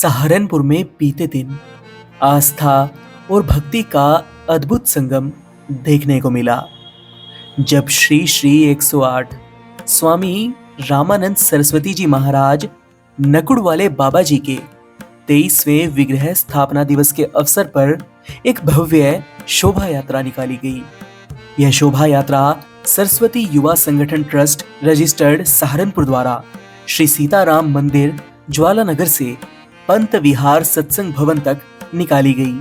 सहारनपुर में बीते दिन आस्था और भक्ति का अद्भुत संगम देखने को मिला जब श्री श्री 108 स्वामी रामानंद सरस्वती जी महाराज नकुड़ वाले बाबा जी के 23वें विग्रह स्थापना दिवस के अवसर पर एक भव्य शोभा यात्रा निकाली गई। यह शोभा यात्रा सरस्वती युवा संगठन ट्रस्ट रजिस्टर्ड सहारनपुर द्वारा श्री सीताराम मंदिर ज्वालानगर से पंत विहार सत्संग भवन तक निकाली गई,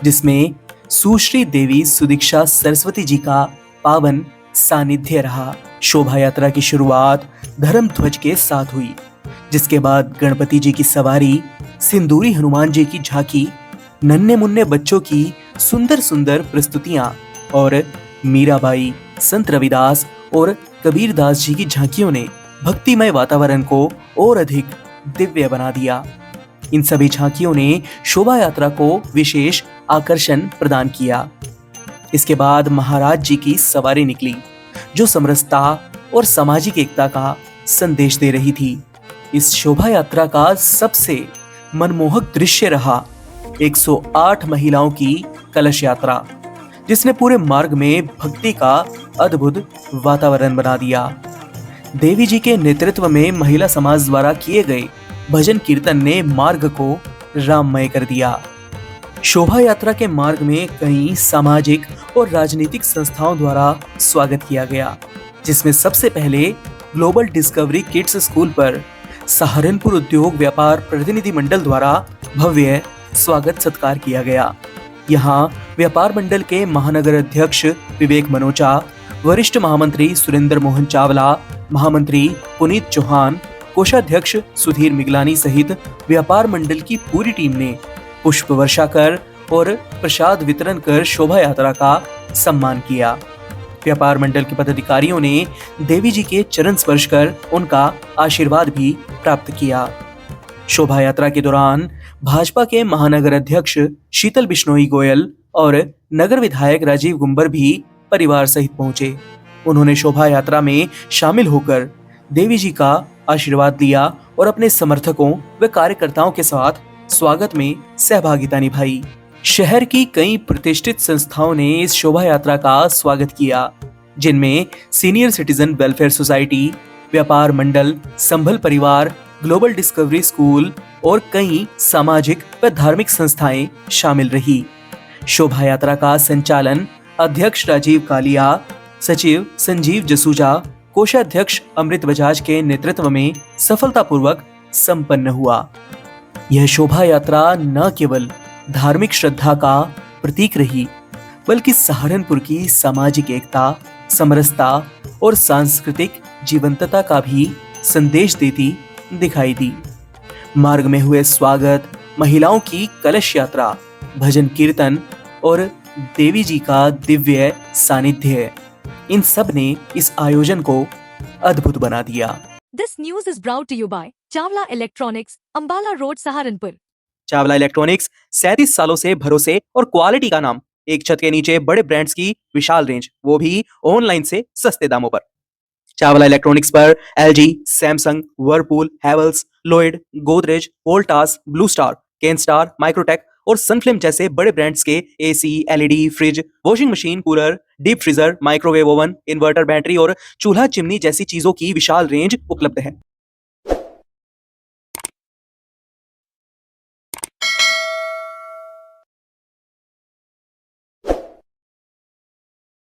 जिसमें सुश्री देवी सुदीक्षा सरस्वती जी का पावन सानिध्य रहा। शोभा यात्रा की शुरुआत धर्म ध्वज के साथ हुई, जिसके बाद गणपति जी की सवारी, सिंदूरी हनुमान जी की झांकी, नन्हे मुन्ने बच्चों की सुंदर सुंदर प्रस्तुतियां और मीराबाई, संत रविदास और कबीरदास जी की झांकियों ने भक्तिमय वातावरण को और अधिक दिव्य बना दिया। इन सभी झांकियों ने शोभा यात्रा को विशेष आकर्षण प्रदान किया। इसके बाद महाराज जी की सवारी निकली, जो समरसता और सामाजिक एकता का संदेश दे रही थी। इस शोभा यात्रा का सबसे मनमोहक दृश्य रहा 108 महिलाओं की कलश यात्रा, जिसने पूरे मार्ग में भक्ति का अद्भुत वातावरण बना दिया। देवी जी के नेतृत्व में महिला समाज द्वारा किए गए भजन कीर्तन ने मार्ग को राममय कर दिया। शोभा यात्रा के मार्ग में कई सामाजिक और राजनीतिक संस्थाओं द्वारा स्वागत किया गया, जिसमें सबसे पहले ग्लोबल डिस्कवरी किड्स स्कूल पर सहारनपुर उद्योग व्यापार प्रतिनिधि मंडल द्वारा भव्य स्वागत सत्कार किया गया। यहाँ व्यापार मंडल के महानगर अध्यक्ष विवेक मनोचा, वरिष्ठ महामंत्री सुरेंद्र मोहन चावला, महामंत्री पुनीत चौहान, कोषाध्यक्ष सुधीर मिगलानी सहित व्यापार मंडल की पूरी टीम ने पुष्प वर्षा कर और प्रसाद वितरण कर शोभा यात्रा का सम्मान किया। व्यापार मंडल के पदाधिकारियों ने देवी जी के चरण स्पर्श कर उनका आशीर्वाद भी प्राप्त किया। शोभा यात्रा के दौरान भाजपा के महानगर अध्यक्ष शीतल बिश्नोई गोयल और नगर विधायक राजीव गुंबर भी परिवार सहित पहुंचे। उन्होंने शोभा यात्रा में शामिल होकर देवी जी का आशीर्वाद लिया और अपने समर्थकों व कार्यकर्ताओं के साथ स्वागत में सहभागिता निभाई। शहर की कई प्रतिष्ठित संस्थाओं ने इस शोभा यात्रा का स्वागत किया, जिनमें सीनियर सिटीजन वेलफेयर सोसाइटी, व्यापार मंडल, संभल परिवार, ग्लोबल डिस्कवरी स्कूल और कई सामाजिक व धार्मिक संस्थाएं शामिल रही। शोभा यात्रा का संचालन अध्यक्ष राजीव कालिया, सचिव संजीव जसूजा, कोषाध्यक्ष अमृत बजाज के नेतृत्व में सफलतापूर्वक संपन्न हुआ। यह शोभा यात्रा न केवल धार्मिक श्रद्धा का प्रतीक रही, बल्कि सहारनपुर की सामाजिक एकता, समरसता और सांस्कृतिक जीवंतता का भी संदेश देती दिखाई दी। मार्ग में हुए स्वागत, महिलाओं की कलश यात्रा, भजन कीर्तन और देवी जी का दिव्य सानिध्य, इन सब ने इस आयोजन को अद्भुत बना दिया। This news is brought to you by Chawla electronics, Ambala road, Saharanpur. Chawla electronics 37 सालों से भरोसे और क्वालिटी का नाम। एक छत के नीचे बड़े ब्रांड्स की विशाल रेंज, वो भी ऑनलाइन से सस्ते दामों पर। चावला इलेक्ट्रॉनिक्स पर LG, Samsung, Whirlpool, Havells, Lloyd, Godrej, Voltas, blue star, Kenstar, Microtek और सनफ्लिम जैसे बड़े ब्रांड्स के AC, LED, fridge, washing machine, cooler, deep freezer, microwave oven, inverter battery और चूल्हा चिमनी जैसी चीजों की विशाल रेंज उपलब्ध है।